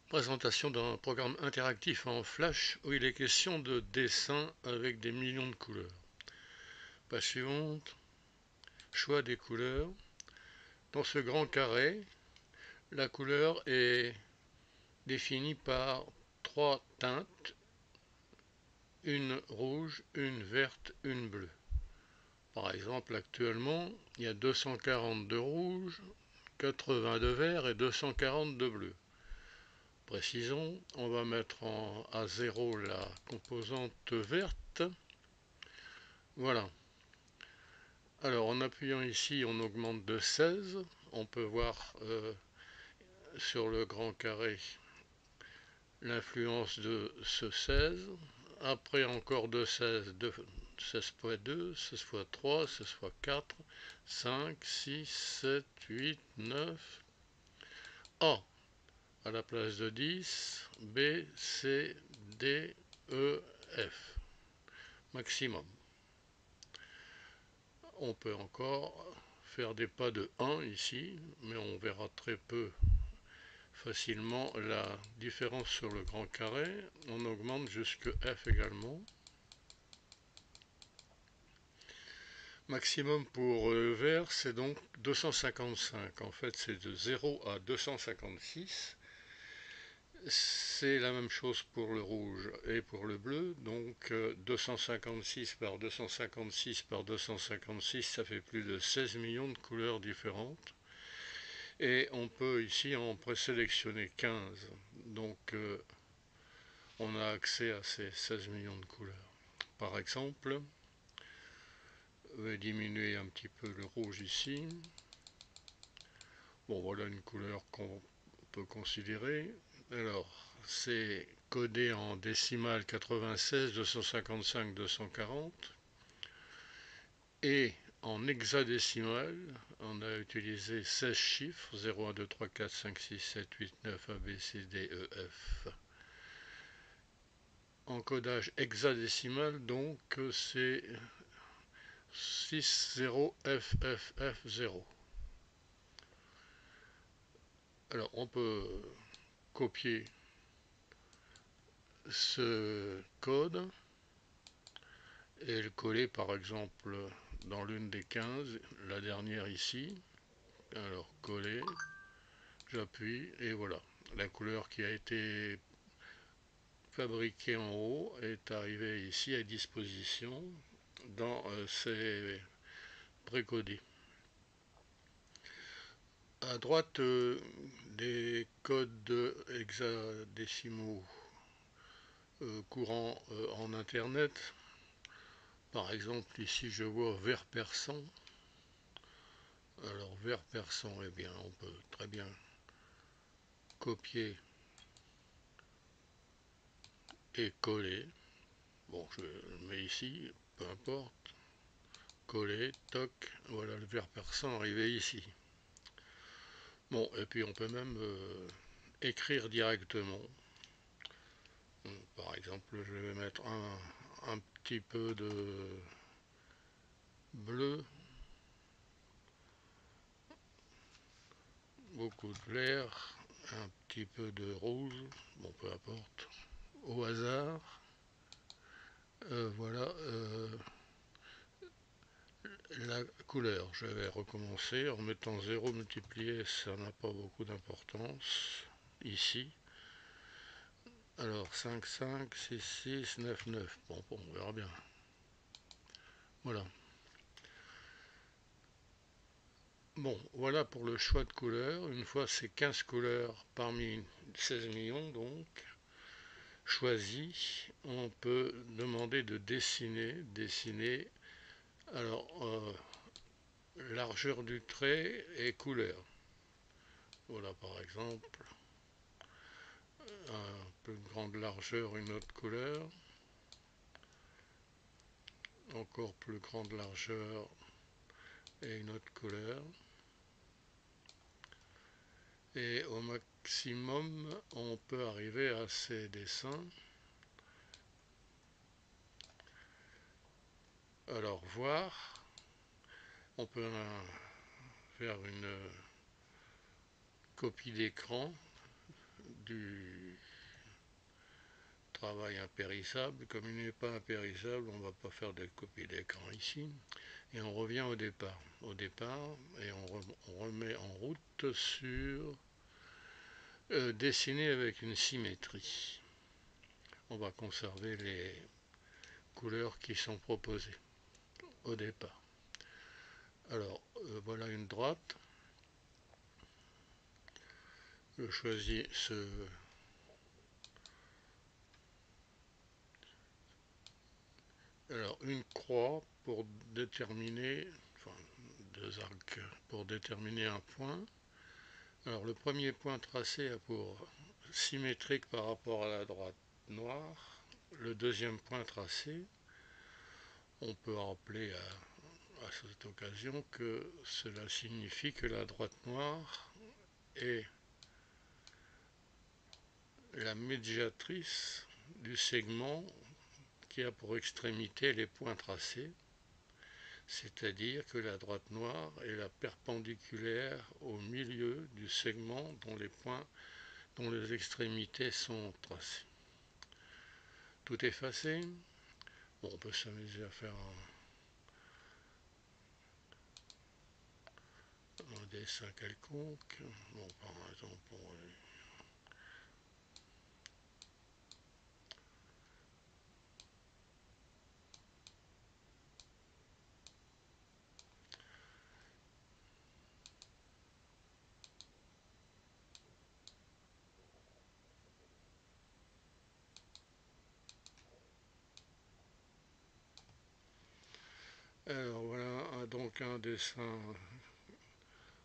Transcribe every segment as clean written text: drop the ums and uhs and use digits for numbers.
Présentation d'un programme interactif en Flash où il est question de dessin avec des millions de couleurs. Page suivante. Choix des couleurs. Dans ce grand carré, la couleur est définie par trois teintes, une rouge, une verte, une bleue. Par exemple, actuellement, il y a 240 de rouge, 80 de vert et 240 de bleu. Précisons, on va mettre à 0 la composante verte. Voilà. Alors en appuyant ici, on augmente de 16. On peut voir sur le grand carré l'influence de ce 16. Après encore de 16, 16 fois 2, 16 fois 3, 16 fois 4, 5, 6, 7, 8, 9. A à la place de 10, B, C, D, E, F. Maximum. On peut encore faire des pas de 1 ici, mais on verra très peu facilement la différence sur le grand carré. On augmente jusque F également. Maximum pour le vert, c'est donc 255. En fait, c'est de 0 à 256. C'est la même chose pour le rouge et pour le bleu. Donc 256 par 256 par 256, ça fait plus de 16 millions de couleurs différentes. Et on peut ici en présélectionner 15. Donc on a accès à ces 16 millions de couleurs. Par exemple, je vais diminuer un petit peu le rouge ici. Bon, voilà une couleur qu'on peut considérer. Alors, c'est codé en décimale 96, 255, 240. Et en hexadécimal, on a utilisé 16 chiffres, 0, 1, 2, 3, 4, 5, 6, 7, 8, 9, A, B, C, D, E, F. Encodage hexadécimal, donc c'est 60FFF0. Alors on peut copier ce code et le coller par exemple dans l'une des 15, la dernière ici. Alors coller, j'appuie et voilà. La couleur qui a été fabriquée en haut est arrivée ici à disposition dans ces précodés. À droite, des codes hexadécimaux courants en Internet. Par exemple, ici je vois vert persan. Alors vert persan, eh bien, on peut très bien copier et coller. Bon, je le mets ici, peu importe. Coller, toc, voilà le vert persan arrivé ici. Bon, et puis on peut même écrire directement. Par exemple, je vais mettre un petit peu de bleu, beaucoup de vert, un petit peu de rouge, bon peu importe, au hasard. Voilà la couleur. Je vais recommencer en mettant 0 multiplié, ça n'a pas beaucoup d'importance ici. Alors 5, 5, 6, 6, 9, 9. Bon, on verra bien. Voilà. Bon, voilà pour le choix de couleurs. Une fois ces 15 couleurs parmi 16 millions, donc, choisies, on peut demander de dessiner, alors, largeur du trait et couleur. Voilà par exemple, un peu de grande largeur, une autre couleur, encore plus grande largeur et une autre couleur. Et au maximum, on peut arriver à ces dessins. Alors voir, on peut faire une copie d'écran, du travail impérissable. Comme il n'est pas impérissable, on ne va pas faire de copie d'écran ici. Et on revient au départ. Et on remet en route sur dessiner avec une symétrie. On va conserver les couleurs qui sont proposées au départ. Alors, voilà une droite. Je choisis alors une croix pour déterminer, enfin deux arcs pour déterminer un point. Alors le premier point tracé a pour symétrique par rapport à la droite noire. Le deuxième point tracé, on peut rappeler à cette occasion que cela signifie que la droite noire est la médiatrice du segment qui a pour extrémité les points tracés, c'est-à-dire que la droite noire est la perpendiculaire au milieu du segment dont les extrémités sont tracées. Tout effacé. Bon, on peut s'amuser à faire un dessin quelconque. Bon, par exemple, alors voilà donc un dessin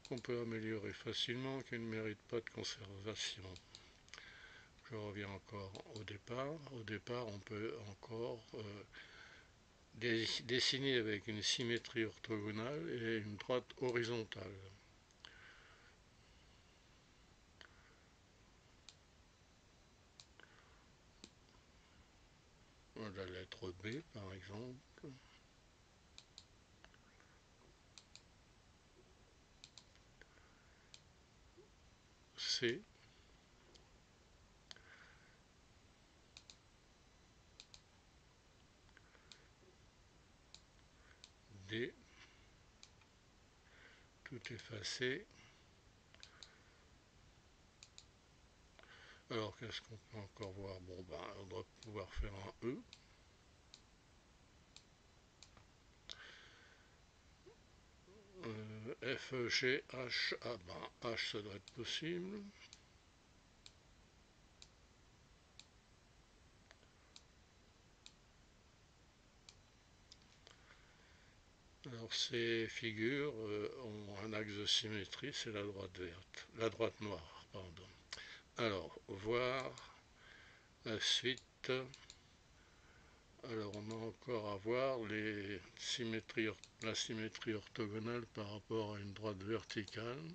qu'on peut améliorer facilement, qui ne mérite pas de conservation. Je reviens encore au départ. Au départ, on peut encore dessiner avec une symétrie orthogonale et une droite horizontale. La lettre B, par exemple. C. D. Tout effacé. Alors qu'est-ce qu'on peut encore voir? Bon, ben, on doit pouvoir faire un E. F, G, H, ah ben H ça doit être possible. Alors ces figures ont un axe de symétrie, c'est la droite verte, la droite noire, pardon. Alors, voir la suite. Alors on a encore à voir la symétrie orthogonale par rapport à une droite verticale.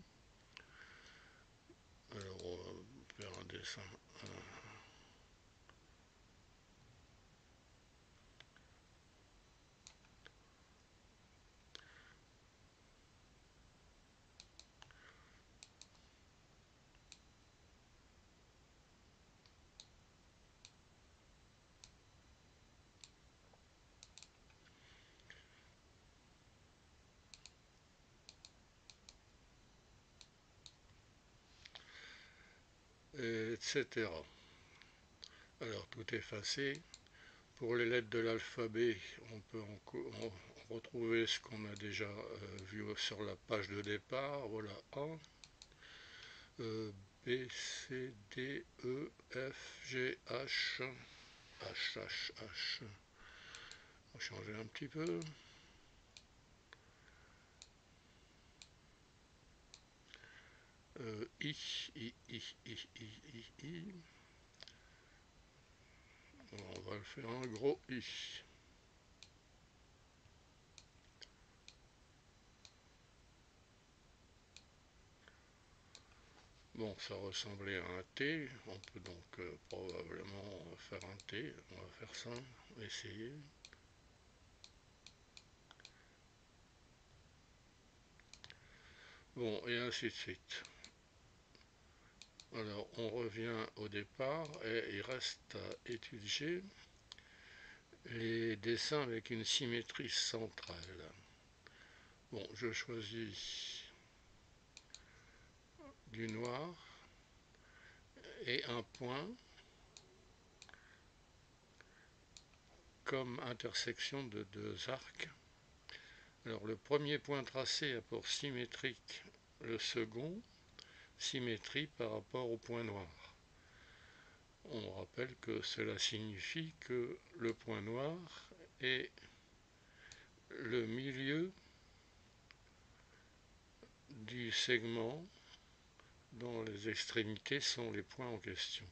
Alors on va faire un dessin. Etc. Alors tout effacé. Pour les lettres de l'alphabet, on peut retrouver ce qu'on a déjà vu sur la page de départ. Voilà A, B, C, D, E, F, G, H, H, H, H. On va changer un petit peu. I, I, I, I, I, I, I. On va le faire un gros I. Bon, ça ressemblait à un T, on peut donc probablement faire un T, on va faire ça, essayer. Bon, et ainsi de suite. Alors on revient au départ et il reste à étudier les dessins avec une symétrie centrale. Bon, je choisis du noir et un point comme intersection de deux arcs. Alors le premier point tracé a pour symétrique le second, symétrie par rapport au point noir. On rappelle que cela signifie que le point noir est le milieu du segment dont les extrémités sont les points en question.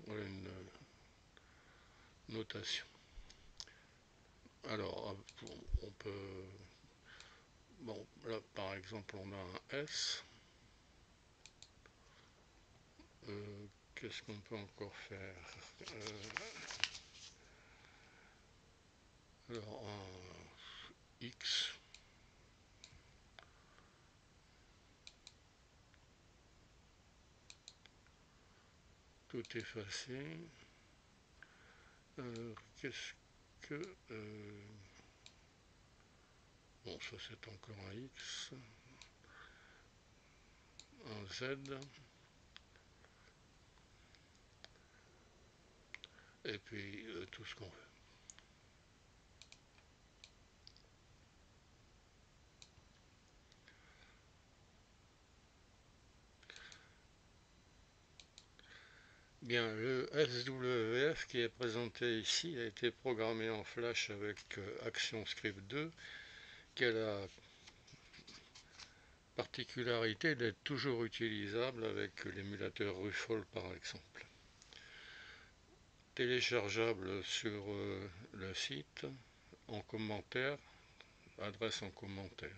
Voilà une notation. Alors, on peut... Bon, là, par exemple, on a un S. Qu'est-ce qu'on peut encore faire? Alors, un X. Tout effacé. Qu'est-ce que... bon, ça c'est encore un X. Un Z. Et puis tout ce qu'on veut. Bien, le SWF qui est présenté ici a été programmé en Flash avec ActionScript 2, qui a la particularité d'être toujours utilisable avec l'émulateur Ruffle par exemple. Téléchargeable sur le site, en commentaire, adresse en commentaire.